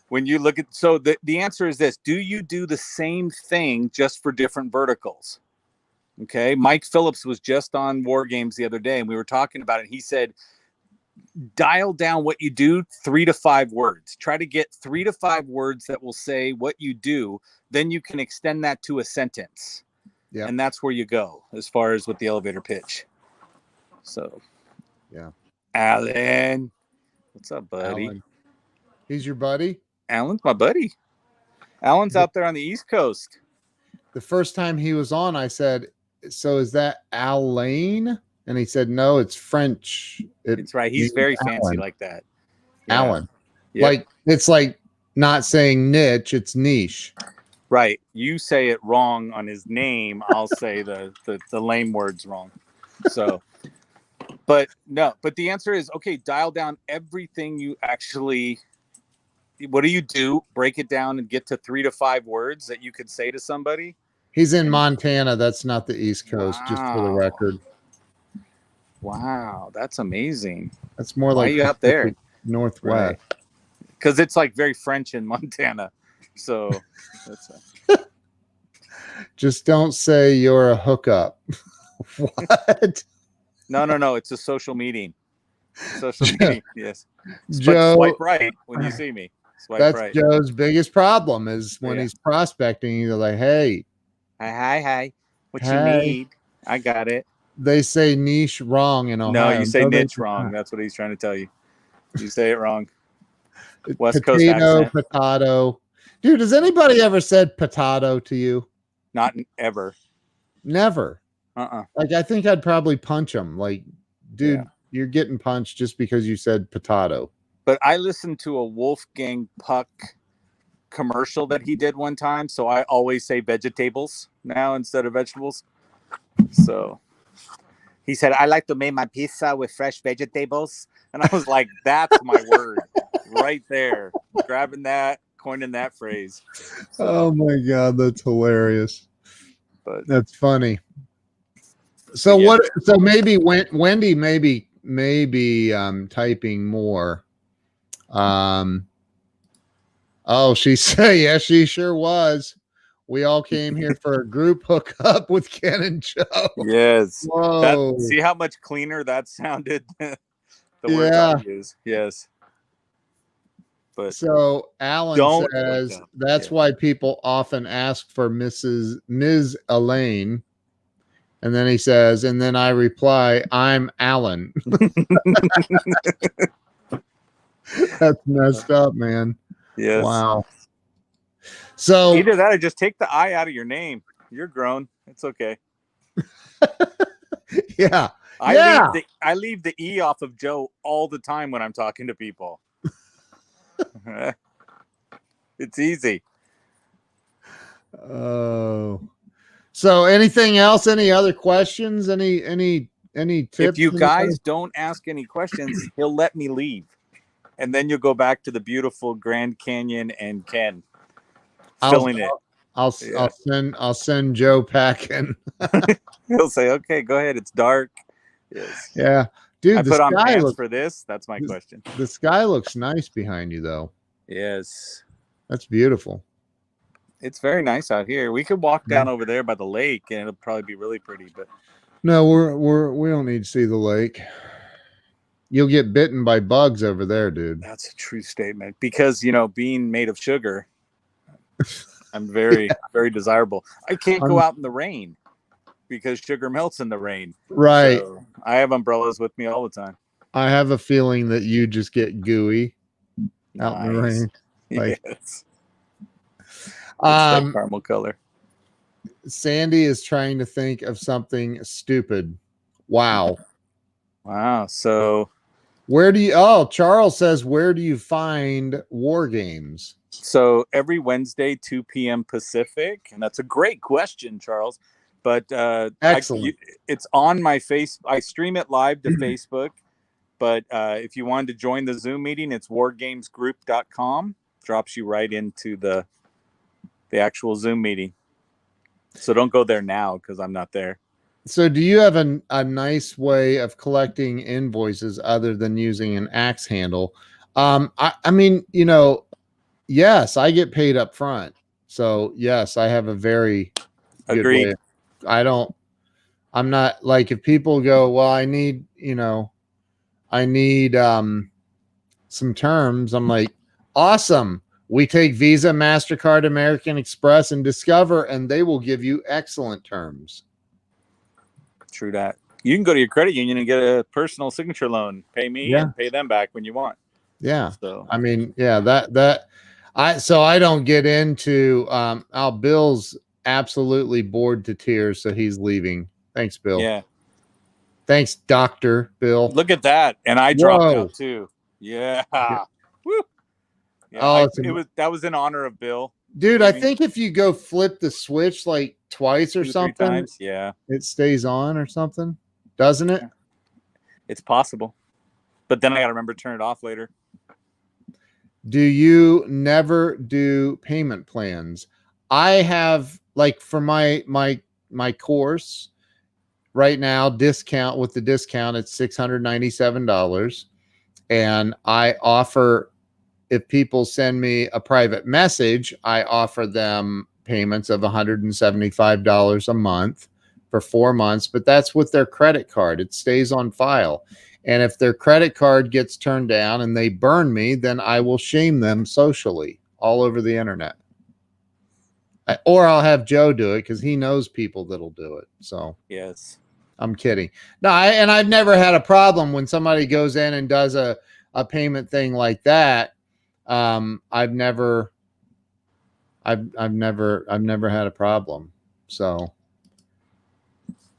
when you look at, so the answer is this: do you do the same thing just for different verticals? Okay. Mike Phillips was just on War Games the other day, and we were talking about it. He said, dial down what you do, 3 to 5 words. Try to get 3 to 5 words that will say what you do. Then you can extend that to a sentence. Yeah. And that's where you go as far as with the elevator pitch. So, yeah. Alan, what's up, buddy? Alan. He's your buddy? Alan's my buddy. Alan's out there on the East Coast. The first time he was on, I said, so is that Alain? And he said, no, it's French. It's right. He's very fancy like that. Yeah. Alan. Yep. Like, it's like not saying niche, it's niche. Right. You say it wrong on his name. I'll say the lame words wrong. So, but the answer is, okay, dial down everything you actually, what do you do? Break it down and get to 3 to 5 words that you could say to somebody. He's in Montana. That's not the East Coast, just for the record. Wow, that's amazing. That's more like you out there. Northwest. Because it's like very French in Montana. So that's Just don't say you're a hookup. What? no. It's a social meeting. Social meeting. Yes. But Joe, swipe right when you see me. Swipe that's right. Joe's biggest problem is when Yeah. he's prospecting, you're like, hey, Hi. What you Hey. need? I got it. they say niche wrong in Ohio. No, you say they niche do wrong. not. That's what he's trying to tell you. You say it wrong. West Coast Potato, accent. potato. Dude, has anybody ever said potato to you? Not ever. Never. Uh-uh. Like, I think I'd probably punch him. Like, dude, Yeah. you're getting punched just because you said potato. But I listened to a Wolfgang Puck commercial that he did one time, so I always say vegetables now instead of vegetables. So he said, I like to make my pizza with fresh vegetables. And I was like, that's my word right there. Grabbing that, coining that phrase. So, Oh my God, that's hilarious. but That's funny. So But yeah. what? So maybe Wendy maybe typing more. Oh, she said, yeah, she sure was. We all came here for a group hookup with Ken and Joe. yes. Whoa. See how much cleaner that sounded? The words I use. Yes. But So Alan Don't says hook up. that's Yeah. why people often ask for Ms. Elaine. And then he says, and then I reply, I'm Alan. That's messed up, man. Yes. Wow. So Either that or just take the I out of your name. You're grown. It's okay. yeah. I leave the E off of Joe all the time when I'm talking to people. It's easy. Oh. So anything else? Any other questions? Any tips? If you guys don't ask any questions, he'll let me leave. And then you'll go back to the beautiful Grand Canyon and Ken filling it. I'll send Joe packing. He'll say, okay, go ahead. It's dark. Yes. Yeah. Dude, I the put on sky pants looks for this. That's my question. the sky looks nice behind you though. Yes. That's beautiful. It's very nice out here. We could walk down over there by the lake and it'll probably be really pretty, but no, we don't need to see the lake. You'll get bitten by bugs over there, dude. that's a true statement because, being made of sugar, I'm very, very desirable. I can't go out in the rain because sugar melts in the rain. Right. So I have umbrellas with me all the time. I have a feeling that you just get gooey out in the rain. Like, yes. That caramel color. Sandy is trying to think of something stupid. Wow. So Charles says, where do you find war games? So every Wednesday, 2 p.m. Pacific. And that's a great question, Charles. But excellent. It's on my I stream it live to Facebook. But if you wanted to join the Zoom meeting, it's wargamesgroup.com. Drops you right into the actual Zoom meeting. So don't go there now because I'm not there. So do you have a nice way of collecting invoices other than using an axe handle? I mean, yes, I get paid up front. So yes, I have a very good way. I'm not like, if people go, well, I need some terms. I'm like, awesome. We take Visa, MasterCard, American Express, and Discover, and they will give you excellent terms. True that. You can go to your credit union and get a personal signature loan. Pay me and pay them back when you want. Yeah. So I mean, yeah, I don't get into Bill's absolutely bored to tears, so he's leaving. Thanks, Bill. Yeah. Thanks, Dr. Bill. Look at that. And I dropped out too. Yeah. Woo. Yeah, that was in honor of Bill. Dude, I think if you go flip the switch like twice or something, 3 times, yeah, it stays on or something, doesn't it? It's possible, but then I got to remember to turn it off later. Do you never do payment plans? I have, like, for my course right now, with the discount, it's $697. And I offer, if people send me a private message, I offer them payments of $175 a month for 4 months, but that's with their credit card. It stays on file. And if their credit card gets turned down and they burn me, then I will shame them socially all over the internet. Or I'll have Joe do it because he knows people that'll do it. So Yes. I'm kidding. No, I've never had a problem when somebody goes in and does a payment thing like that. I've never had a problem. So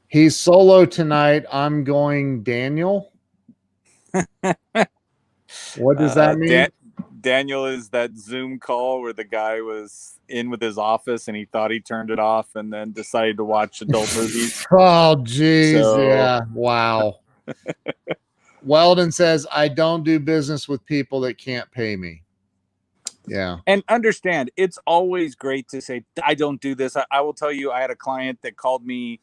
he's solo tonight. I'm going Daniel. What does that mean? Daniel is that Zoom call where the guy was in with his office and he thought he turned it off and then decided to watch adult movies. Oh, geez. So- Yeah. Wow. Weldon says, I don't do business with people that can't pay me. Yeah. And understand, it's always great to say, I don't do this. I will tell you, I had a client that called me,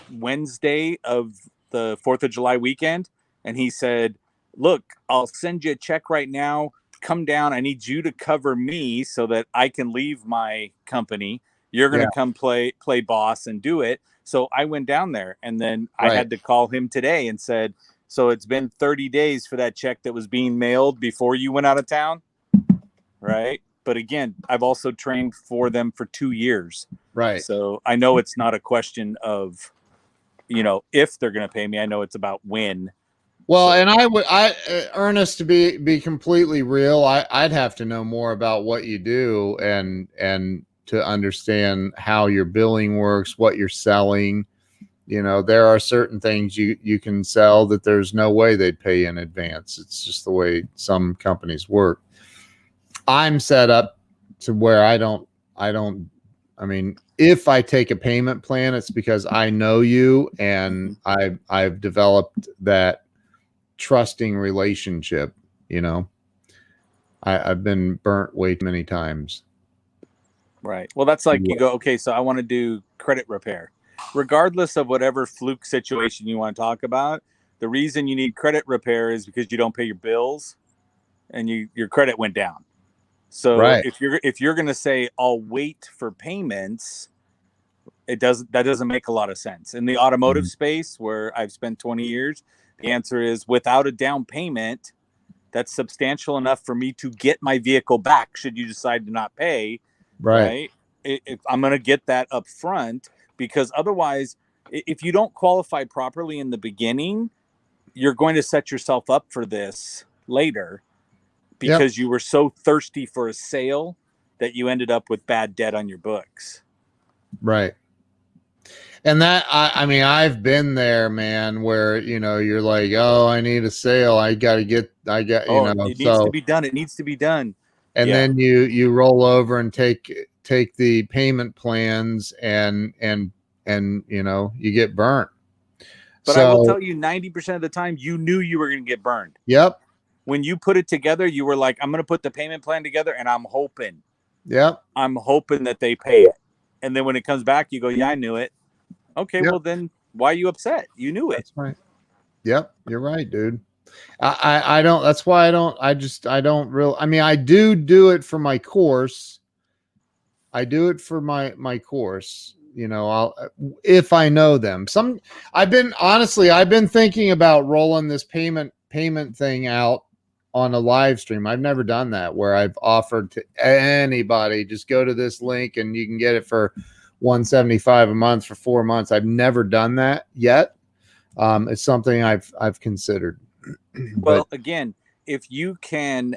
Wednesday of the 4th of July weekend. And he said, look, I'll send you a check right now. Come down. I need you to cover me so that I can leave my company. You're going to come play boss and do it. So I went down there, and then I had to call him today and said, so it's been 30 days for that check that was being mailed before you went out of town. Right. But again, I've also trained for them for 2 years. Right. So I know it's not a question of, if they're going to pay me. I know it's about when. Well, so. And Ernest, to be completely real, I'd have to know more about what you do and to understand how your billing works, what you're selling. There are certain things you can sell that there's no way they'd pay in advance. It's just the way some companies work. I'm set up to where I mean, if I take a payment plan, it's because I know you and I've developed that trusting relationship. I've been burnt way too many times. Right. Well, that's like you go, okay, so I want to do credit repair. Regardless of whatever fluke situation you want to talk about, the reason you need credit repair is because you don't pay your bills and your credit went down. So if you're going to say I'll wait for payments, that doesn't make a lot of sense. In the automotive space where I've spent 20 years, the answer is without a down payment, that's substantial enough for me to get my vehicle back should you decide to not pay. Right? If I'm going to get that up front, because otherwise, if you don't qualify properly in the beginning, you're going to set yourself up for this later. Because you were so thirsty for a sale that you ended up with bad debt on your books. Right. And that, I've been there, man, where, you're like, oh, I need a sale. It needs to be done. It needs to be done. And then you roll over and take the payment plans and you get burnt. But I will tell you, 90% of the time, you knew you were going to get burned. Yep. When you put it together, you were like, I'm going to put the payment plan together and I'm hoping. Yep. I'm hoping that they pay it. And then when it comes back, you go, yeah, I knew it. Okay, well then why are you upset? You knew it. That's right. Yep. You're right, dude. I don't, that's why I don't really, I do it for my course. I do it for my course. If I know them. I've been thinking about rolling this payment thing out on a live stream. I've never done that where I've offered to anybody, just go to this link and you can get it for $175 a month for 4 months. I've never done that yet. It's something I've considered. Well, again, if you can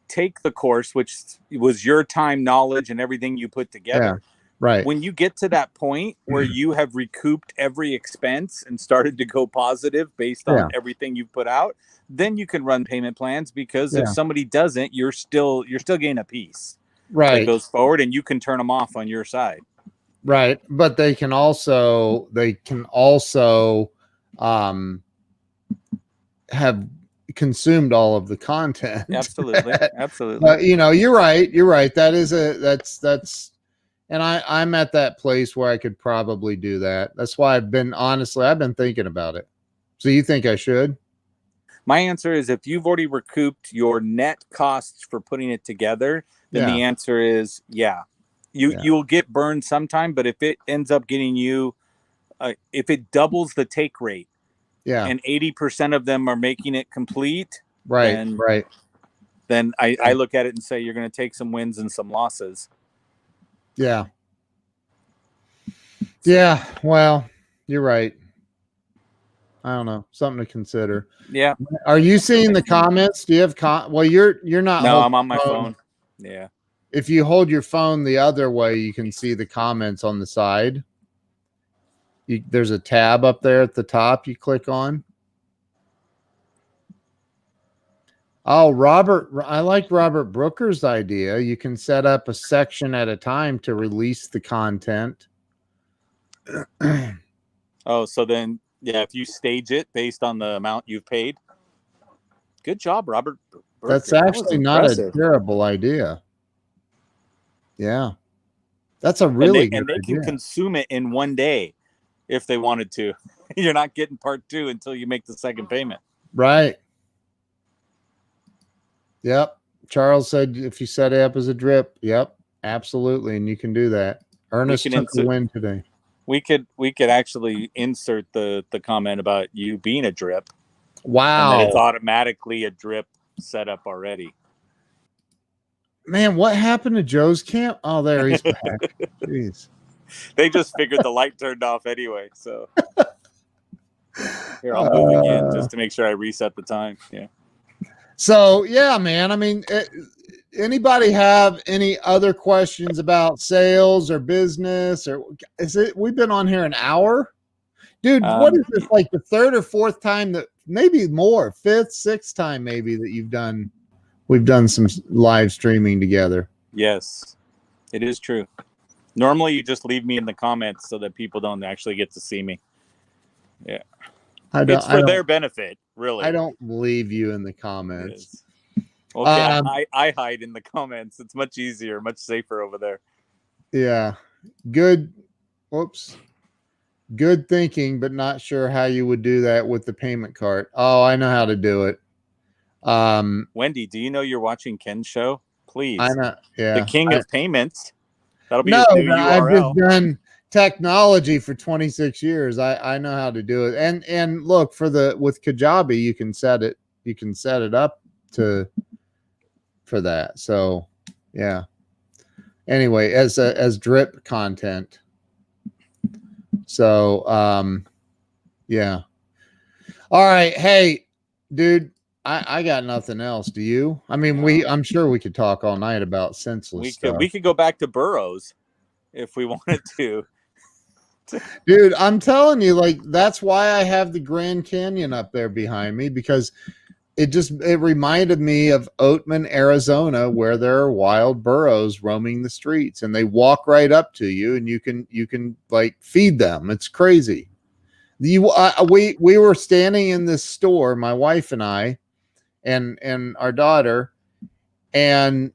take the course, which was your time, knowledge, and everything you put together, right. When you get to that point where you have recouped every expense and started to go positive based on everything you've put out, then you can run payment plans, because if somebody doesn't, you're still getting a piece that goes forward, and you can turn them off on your side. Right. But they can also have consumed all of the content. Absolutely. But you're right. That's and I'm at that place where I could probably do that. That's why I've been thinking about it. So you think I should? My answer is if you've already recouped your net costs for putting it together, then the answer is you'll get burned sometime. But if it ends up getting you, if it doubles the take rate, and 80% of them are making it complete, then I look at it and say you're going to take some wins and some losses. Yeah. Yeah. Well, you're right. I don't know. Something to consider. Yeah. Are you seeing the comments? Do you have well, you're not. No, I'm on my phone. Yeah. If you hold your phone the other way, you can see the comments on the side. There's a tab up there at the top you click on. Oh, Robert, I like Robert Brooker's idea. You can set up a section at a time to release the content. Oh, so then, if you stage it based on the amount you've paid. Good job, Robert Brooker. That's actually not a terrible idea. Yeah. That's a really good idea. And they can consume it in one day if they wanted to. You're not getting part 2 until you make the second payment. Right. Yep. Charles said if you set it up as a drip, yep, absolutely. And you can do that. Ernest took the win today. We could actually insert the comment about you being a drip. Wow. And then it's automatically a drip setup already. Man, what happened to Joe's camp? Oh, there he's back. Jeez. They just figured the light turned off anyway. So here, I'll move again just to make sure I reset the time. Yeah. So, yeah, man. I mean, anybody have any other questions about sales or business? Or we've been on here an hour? Dude, what is this, like the third or fourth time that, maybe more, fifth, sixth time maybe that we've done some live streaming together? Yes, it is true. Normally you just leave me in the comments so that people don't actually get to see me. Yeah. It's for their benefit, really. I don't leave you in the comments. Okay, I hide in the comments. It's much easier, much safer over there. Yeah. Good. Whoops. Good thinking, but not sure how you would do that with the payment card. Oh, I know how to do it. Wendy, do you know you're watching Ken's show? Please. I know. Yeah. The king of payments. That'll be his new URL. I've just done technology for 26 years. I know how to do it. And look, with Kajabi, you can set it up for that. So yeah. Anyway, as drip content. So yeah. All right. Hey, dude, I got nothing else. Do you? I mean, I'm sure we could talk all night about senseless stuff. We could go back to burrows if we wanted to. Dude, I'm telling you, like, that's why I have the Grand Canyon up there behind me, because it reminded me of Oatman, Arizona, where there are wild burros roaming the streets, and they walk right up to you, and you can like feed them. It's crazy. We were standing in this store, my wife and I, and our daughter, and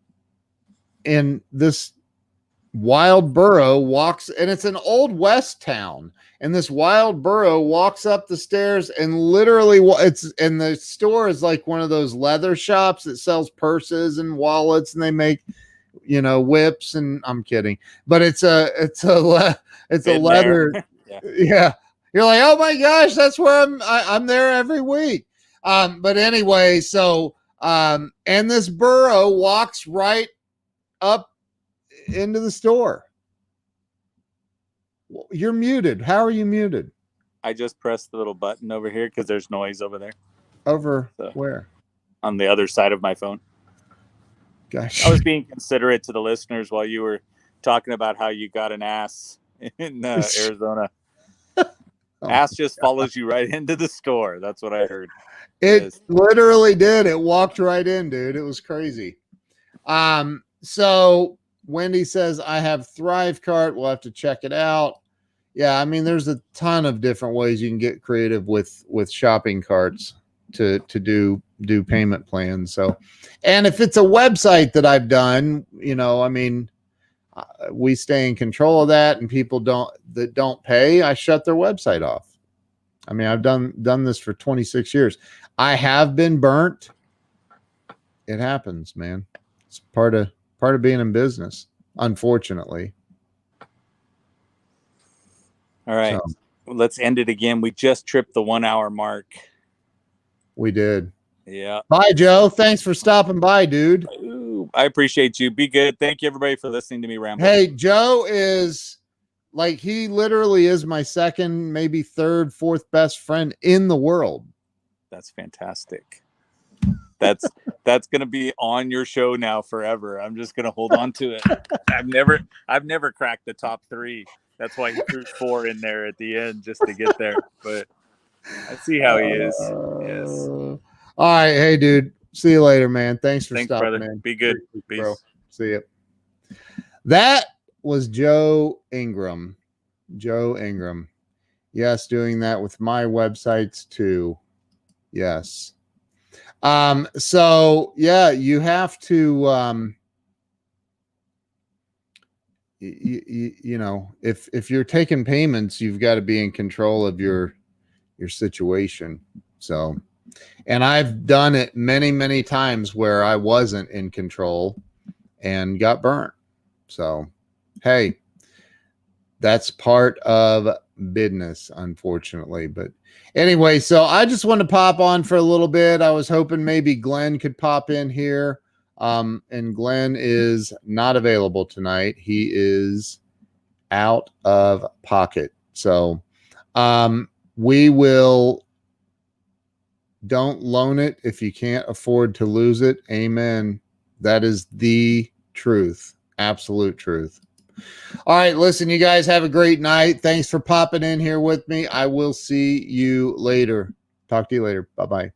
this wild burro walks, and it's an old west town, and this wild burro walks up the stairs, and literally and the store is like one of those leather shops that sells purses and wallets, and they make whips, and I'm kidding, but it's a leather. Yeah. You're like, oh my gosh, that's where I'm there every week. But anyway, so and this burro walks right up into the store. You're muted. How are you muted? I just pressed the little button over here because there's noise over there. Where? On the other side of my phone. Gosh. I was being considerate to the listeners while you were talking about how you got an ass in Arizona. Ass just follows you right into the store. That's what I heard. It literally did. It walked right in, dude. It was crazy. So Wendy says, I have Thrivecart. We'll have to check it out. Yeah, I mean, there's a ton of different ways you can get creative with shopping carts to do payment plans. So, and if it's a website that I've done, I mean, we stay in control of that, and people that don't pay, I shut their website off. I mean, I've done this for 26 years. I have been burnt. It happens, man. It's part of being in business, unfortunately. All right. So, let's end it again. We just tripped the 1 hour mark. we did. Yeah. Bye, Joe. Thanks for stopping by, dude. Ooh, I appreciate you. Be good. Thank you, everybody, for listening to me ramble. Hey, Joe is like, he literally is my second, maybe third, fourth best friend in the world. That's fantastic. That's going to be on your show now forever. I'm just going to hold on to it. I've never cracked the top 3. That's why he threw 4 in there at the end just to get there. But I see how he is. Yes. All right. Hey, dude. See you later, man. Thanks for stopping, brother. man. Be good. Peace. Bro. See you. That was Joe Ingram. Joe Ingram. Yes, doing that with my websites too. Yes. So yeah, you have to you know, if you're taking payments, you've got to be in control of your situation. So, and I've done it many times where I wasn't in control and got burnt. So, hey, that's part of business, unfortunately. But anyway, so I just want to pop on for a little bit. I was hoping maybe Glenn could pop in here. And Glenn is not available tonight. He is out of pocket. So we will, don't loan it if you can't afford to lose it. Amen. That is the truth. Absolute truth. All right, listen, you guys have a great night. Thanks for popping in here with me. I will see you later. Talk to you later. Bye-bye.